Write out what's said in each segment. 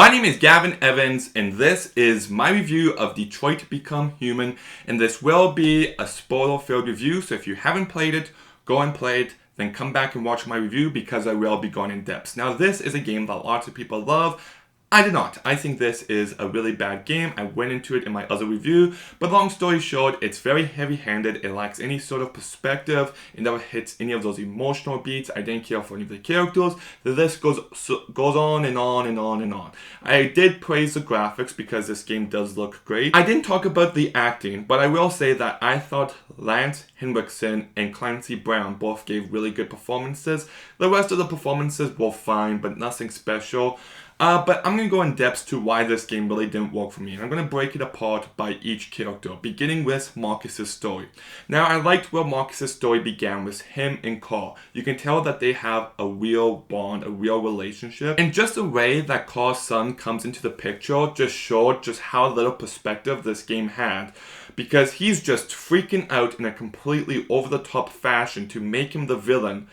My name is Gavin Evans, and this is my review of Detroit Become Human, and this will be a spoiler-filled review, so if you haven't played it, go and play it, then come back and watch my review because I will be going in depth. Now, this is a game that lots of people love. I did not. I think this is a really bad game. I went into it in my other review, but long story short, it's very heavy-handed. It lacks any sort of perspective. It never hits any of those emotional beats. I didn't care for any of the characters. The list goes on and on and on and on. I did praise the graphics because this game does look great. I didn't talk about the acting, but I will say that I thought Lance Henriksen and Clancy Brown both gave really good performances. The rest of the performances were fine, but nothing special. But I'm going to go in depth to why this game really didn't work for me. And I'm going to break it apart by each character, beginning with Marcus's story. Now, I liked where Marcus's story began with him and Carl. You can tell that they have a real bond, a real relationship. And just the way that Carl's son comes into the picture just showed just how little perspective this game had. Because he's just freaking out in a completely over-the-top fashion to make him the villain.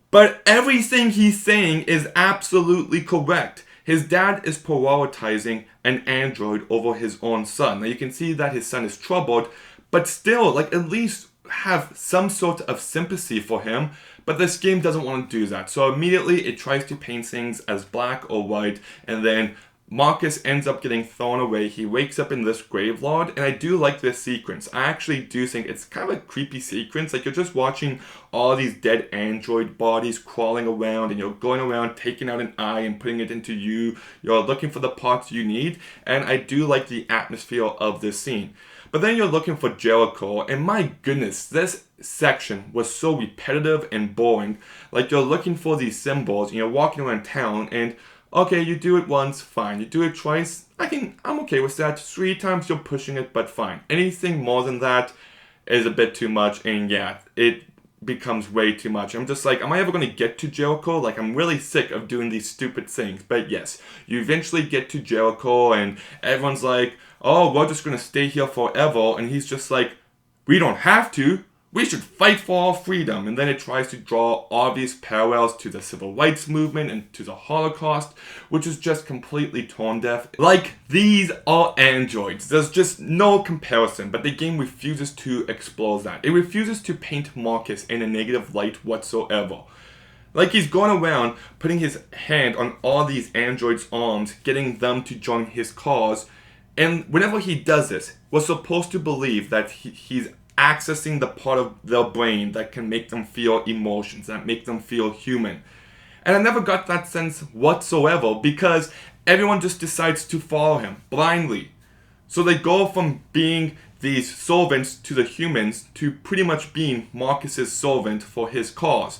But everything he's saying is absolutely correct. His dad is prioritizing an android over his own son. Now you can see that his son is troubled, but still, at least have some sort of sympathy for him. But this game doesn't want to do that. So immediately it tries to paint things as black or white, and then Marcus ends up getting thrown away. He wakes up in this graveyard, and I do like this sequence. I actually do think it's kind of a creepy sequence. You're just watching all these dead android bodies crawling around, and you're going around taking out an eye and putting it into you. You're looking for the parts you need, and I do like the atmosphere of this scene. But then you're looking for Jericho, and my goodness, this section was so repetitive and boring. You're looking for these symbols, and you're walking around town, and okay, you do it once, fine. You do it twice, I'm okay with that. 3 times you're pushing it, but fine. Anything more than that is a bit too much, and yeah, it becomes way too much. I'm just like, am I ever going to get to Jericho? I'm really sick of doing these stupid things. But yes, you eventually get to Jericho, and everyone's like, oh, we're just going to stay here forever. And he's just like, we don't have to. We should fight for our freedom. And then it tries to draw obvious parallels to the civil rights movement and to the Holocaust, which is just completely tone deaf. These are androids. There's just no comparison, but the game refuses to explore that. It refuses to paint Marcus in a negative light whatsoever. He's going around putting his hand on all these androids' arms, getting them to join his cause. And whenever he does this, we're supposed to believe that he's accessing the part of their brain that can make them feel emotions, that make them feel human. And I never got that sense whatsoever because everyone just decides to follow him blindly. So they go from being these servants to the humans to pretty much being Marcus's servant for his cause.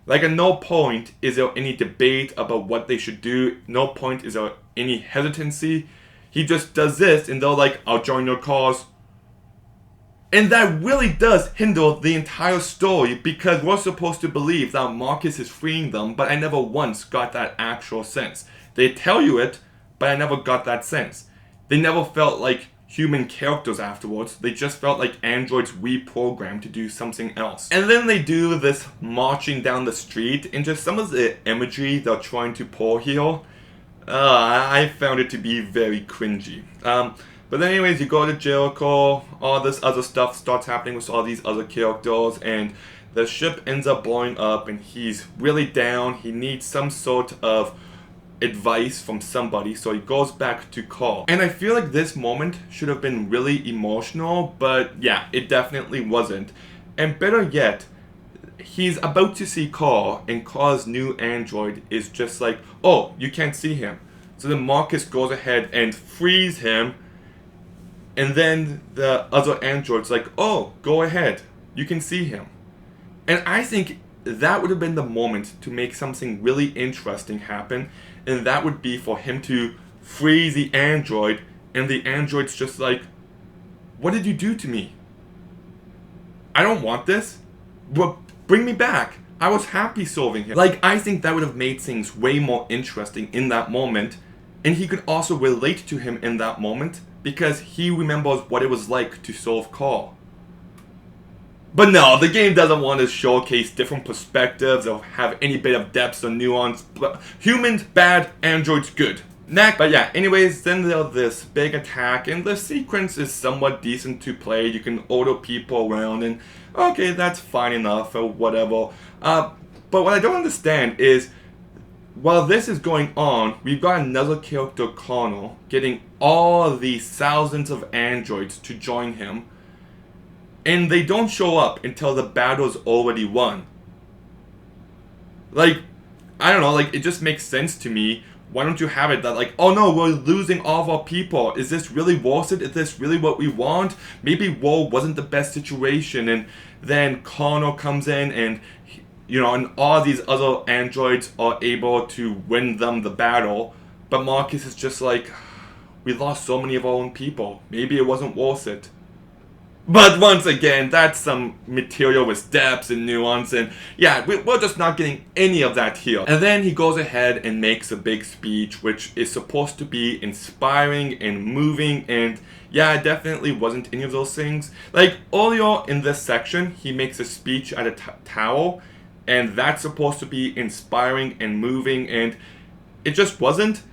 At no point is there any debate about what they should do. No point is there any hesitancy. He just does this and they're like, I'll join your cause. And that really does hinder the entire story because we're supposed to believe that Marcus is freeing them, but I never once got that actual sense. They tell you it, but I never got that sense. They never felt like human characters afterwards. They just felt like androids reprogrammed to do something else. And then they do this marching down the street, and just some of the imagery they're trying to pull here, I found it to be very cringy. But then anyways, you go to Jericho, all this other stuff starts happening with all these other characters, and the ship ends up blowing up, and he's really down. He needs some sort of advice from somebody, so he goes back to Carl. And I feel like this moment should have been really emotional, but yeah, it definitely wasn't. And better yet, he's about to see Carl, and Carl's new android is just like, oh, you can't see him. So then Marcus goes ahead and frees him. And then the other android's like, oh, go ahead. You can see him. And I think that would have been the moment to make something really interesting happen. And that would be for him to free the android. And the android's just like, what did you do to me? I don't want this. Well, bring me back. I was happy solving him. I think that would have made things way more interesting in that moment. And he could also relate to him in that moment because he remembers what it was like to solve Carl. But no, the game doesn't want to showcase different perspectives or have any bit of depth or nuance. But humans, bad, androids, good. Next, but yeah, anyways, then there's this big attack, and the sequence is somewhat decent to play. You can order people around, and okay, that's fine enough, or whatever. But what I don't understand is, while this is going on, we've got another character, Connor, getting all these thousands of androids to join him, and they don't show up until the battle's already won. Like, I don't know, like, it just makes sense to me. Why don't you have it that, like, oh no, we're losing all of our people. Is this really worth it? Is this really what we want? Maybe war wasn't the best situation, and then Connor comes in and, you know, and all these other androids are able to win them the battle. But Marcus is just like, we lost so many of our own people. Maybe it wasn't worth it. But once again, that's some material with depth and nuance, and yeah, we're just not getting any of that here. And then he goes ahead and makes a big speech, which is supposed to be inspiring and moving, and yeah, it definitely wasn't any of those things. Like, earlier in this section, he makes a speech at a tower, and that's supposed to be inspiring and moving, and it just wasn't.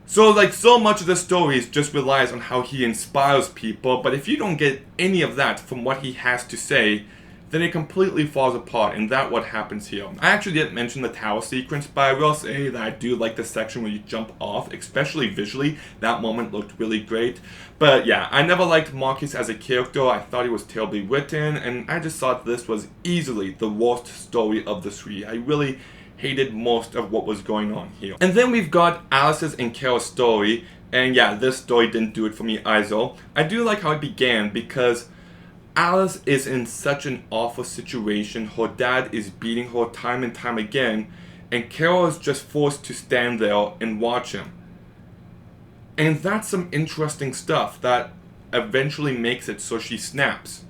So, like, so much of the story just relies on how he inspires people, but if you don't get any of that from what he has to say, then it completely falls apart, and that's what happens here. I actually didn't mention the tower sequence, but I will say that I do like the section where you jump off, especially visually. That moment looked really great. But yeah, I never liked Marcus as a character. I thought he was terribly written, and I just thought this was easily the worst story of the three. I really hated most of what was going on here. And then we've got Alice's and Carol's story, and yeah, this story didn't do it for me either. I do like how it began because Alice is in such an awful situation. Her dad is beating her time and time again, and Carol is just forced to stand there and watch him. And that's some interesting stuff that eventually makes it so she snaps.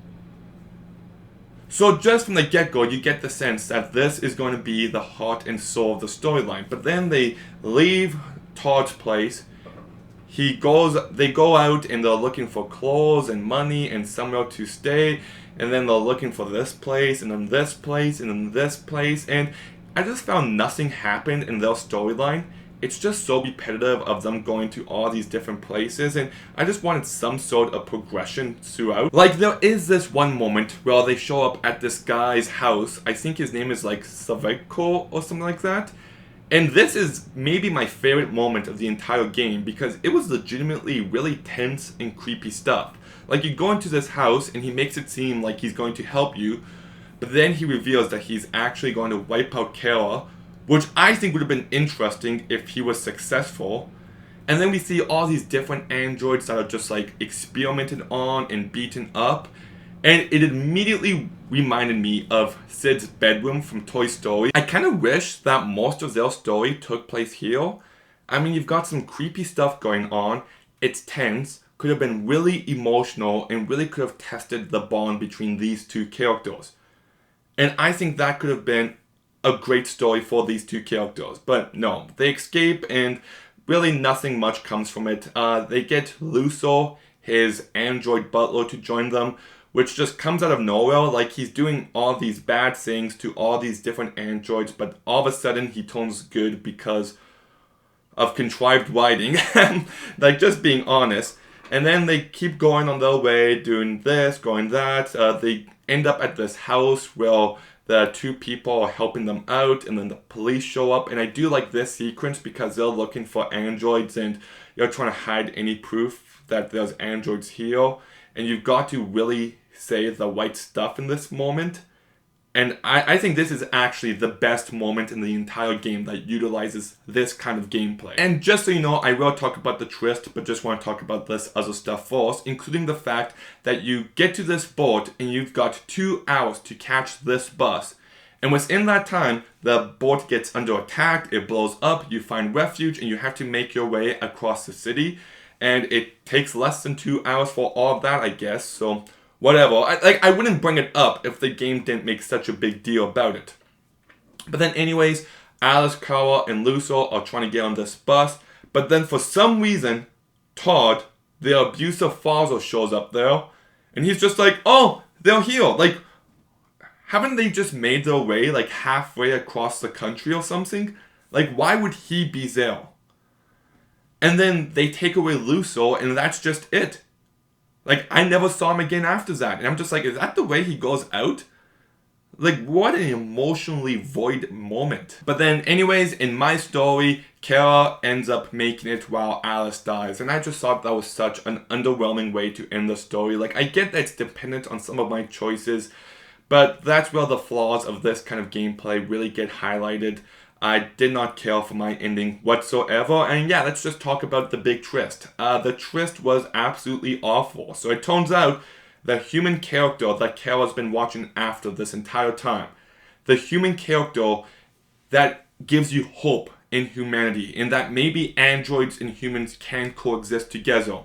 So just from the get-go, you get the sense that this is going to be the heart and soul of the storyline. But then they leave Todd's place. They go out and they're looking for clothes and money and somewhere to stay. And then they're looking for this place and then this place and then this place. And I just found nothing happened in their storyline. It's just so repetitive of them going to all these different places, and I just wanted some sort of progression throughout. Like, there is this one moment where they show up at this guy's house. I think his name is like Saveko or something like that. And this is maybe my favorite moment of the entire game because it was legitimately really tense and creepy stuff. Like, you go into this house and he makes it seem like he's going to help you, but then he reveals that he's actually going to wipe out Kara, which I think would have been interesting if he was successful. And then we see all these different androids that are just like experimented on and beaten up. And it immediately reminded me of Sid's bedroom from Toy Story. I kind of wish that most of their story took place here. I mean, you've got some creepy stuff going on. It's tense, could have been really emotional, and really could have tested the bond between these two characters. And I think that could have been a great story for these two characters. But no, they escape and really nothing much comes from it. They get Luso, his android butler, to join them, which just comes out of nowhere. Like, he's doing all these bad things to all these different androids, but all of a sudden he turns good because of contrived writing. Like, just being honest. And then they keep going on their way, doing this, going that. They end up at this house where the two people are helping them out, and then the police show up. And I do like this sequence because they're looking for androids and you're trying to hide any proof that there's androids here. And you've got to really say the right stuff in this moment. And I think this is actually the best moment in the entire game that utilizes this kind of gameplay. And just so you know, I will talk about the twist, but just want to talk about this other stuff first, including the fact that you get to this boat and you've got 2 hours to catch this bus. And within that time, the boat gets under attack, it blows up, you find refuge, and you have to make your way across the city. And it takes less than 2 hours for all of that, I guess, so whatever. I wouldn't bring it up if the game didn't make such a big deal about it. But then anyways, Alice, Kara, and Luso are trying to get on this bus. But then for some reason, Todd, their abusive father, shows up there. And he's just like, oh, they're here. Like, haven't they just made their way like halfway across the country or something? Like, why would he be there? And then they take away Luso, and that's just it. Like, I never saw him again after that. And I'm just like, is that the way he goes out? Like, what an emotionally void moment. But then, anyways, in my story, Kara ends up making it while Alice dies. And I just thought that was such an underwhelming way to end the story. Like, I get that it's dependent on some of my choices, but that's where the flaws of this kind of gameplay really get highlighted. I did not care for my ending whatsoever. And yeah, let's just talk about the big twist. The twist was absolutely awful. So it turns out the human character that Kara's been watching after this entire time, the human character that gives you hope in humanity, in that maybe androids and humans can coexist together.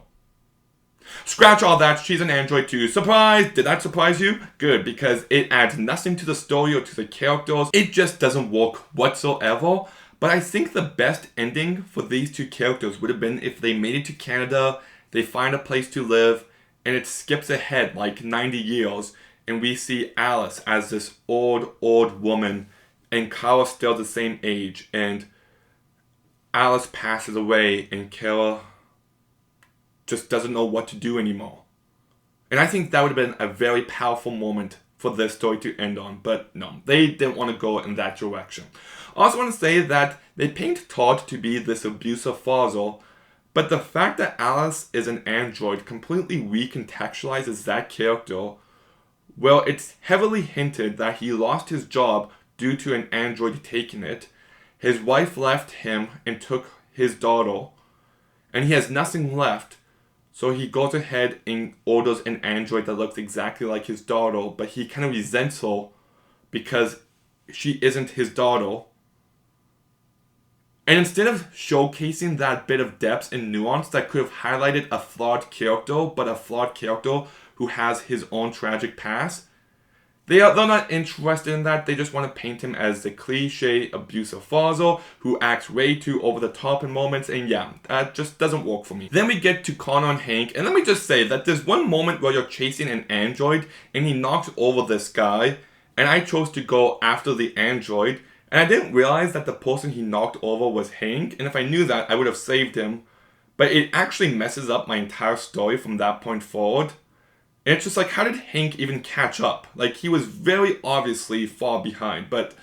Scratch all that, she's an android too. Surprise! Did that surprise you? Good, because it adds nothing to the story or to the characters. It just doesn't work whatsoever. But I think the best ending for these two characters would have been if they made it to Canada, they find a place to live, and it skips ahead like 90 years, and we see Alice as this old woman, and Kara still the same age, and Alice passes away, and Kara just doesn't know what to do anymore. And I think that would have been a very powerful moment for this story to end on, but no, they didn't want to go in that direction. I also want to say that they paint Todd to be this abusive father, but the fact that Alice is an android completely recontextualizes that character. Well, it's heavily hinted that he lost his job due to an android taking it. His wife left him and took his daughter, and he has nothing left. So he goes ahead and orders an android that looks exactly like his daughter, but he kind of resents her because she isn't his daughter. And instead of showcasing that bit of depth and nuance that could have highlighted a flawed character, but a flawed character who has his own tragic past, they're not interested in that. They just want to paint him as the cliche abusive father who acts way too over the top in moments, and yeah, that just doesn't work for me. Then we get to Connor and Hank, and let me just say that there's one moment where you're chasing an android and he knocks over this guy, and I chose to go after the android, and I didn't realize that the person he knocked over was Hank, and if I knew that, I would have saved him, but it actually messes up my entire story from that point forward. And it's just like, how did Hank even catch up? Like, he was very obviously far behind, but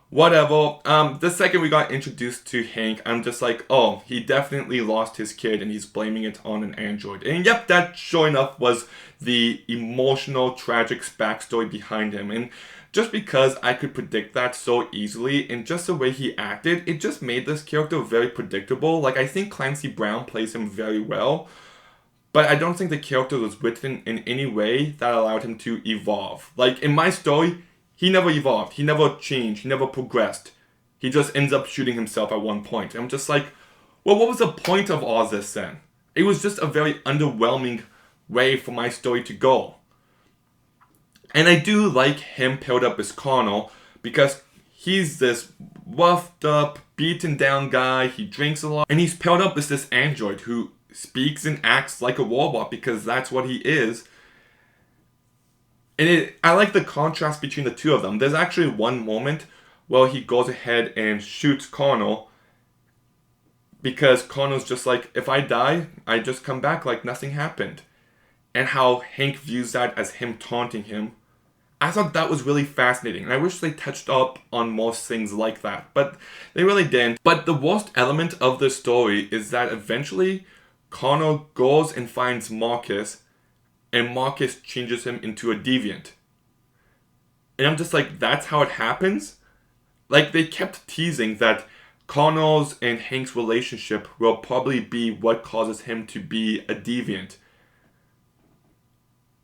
whatever. The second we got introduced to Hank, I'm just like, oh, he definitely lost his kid and he's blaming it on an android. And yep, that sure enough was the emotional, tragic backstory behind him. And just because I could predict that so easily, and just the way he acted, it just made this character very predictable. Like, I think Clancy Brown plays him very well, but I don't think the character was written in any way that allowed him to evolve. Like, in my story, he never evolved. He never changed. He never progressed. He just ends up shooting himself at one point. And I'm just like, well, what was the point of all this then? It was just a very underwhelming way for my story to go. And I do like him paired up as Connor because he's this roughed up, beaten down guy. He drinks a lot. And he's paired up as this android who speaks and acts like a robot because that's what he is. And I like the contrast between the two of them. There's actually one moment where he goes ahead and shoots Connor because Connor's just like, if I die, I just come back like nothing happened. And how Hank views that as him taunting him. I thought that was really fascinating, and I wish they touched up on most things like that, but they really didn't. But the worst element of the story is that eventually Connor goes and finds Marcus, and Marcus changes him into a deviant. And I'm just like, that's how it happens? Like, they kept teasing that Connor's and Hank's relationship will probably be what causes him to be a deviant.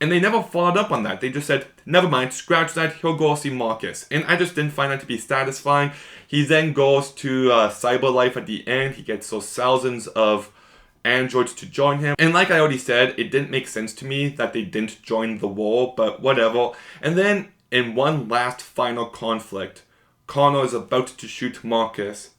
And they never followed up on that. They just said, never mind, scratch that, he'll go see Marcus. And I just didn't find that to be satisfying. He then goes to Cyberlife at the end. He gets those thousands of androids to join him. And like I already said, it didn't make sense to me that they didn't join the war, but whatever. And then, in one last final conflict, Connor is about to shoot Marcus,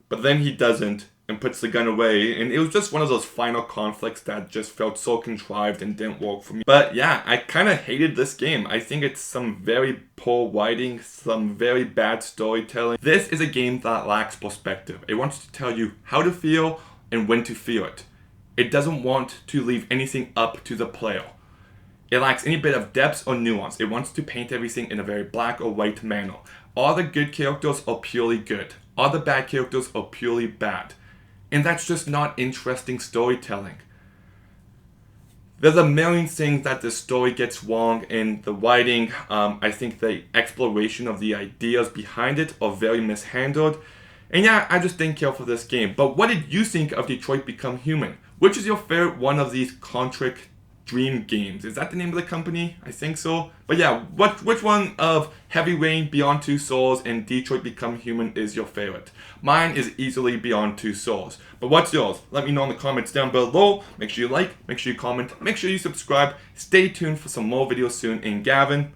but then he doesn't, and puts the gun away, and it was just one of those final conflicts that just felt so contrived and didn't work for me. But yeah, I kind of hated this game. I think it's some very poor writing, some very bad storytelling. This is a game that lacks perspective. It wants to tell you how to feel, and when to feel it. It doesn't want to leave anything up to the player. It lacks any bit of depth or nuance. It wants to paint everything in a very black or white manner. All the good characters are purely good. All the bad characters are purely bad. And that's just not interesting storytelling. There's a million things that the story gets wrong in the writing. I think the exploration of the ideas behind it are very mishandled. And yeah, I just didn't care for this game. But what did you think of Detroit Become Human? Which is your favorite one of these Contract Dream games? Is that the name of the company? I think so. But yeah, which one of Heavy Rain, Beyond Two Souls, and Detroit Become Human is your favorite? Mine is easily Beyond Two Souls. But what's yours? Let me know in the comments down below. Make sure you like, make sure you comment, make sure you subscribe. Stay tuned for some more videos soon. And Gavin,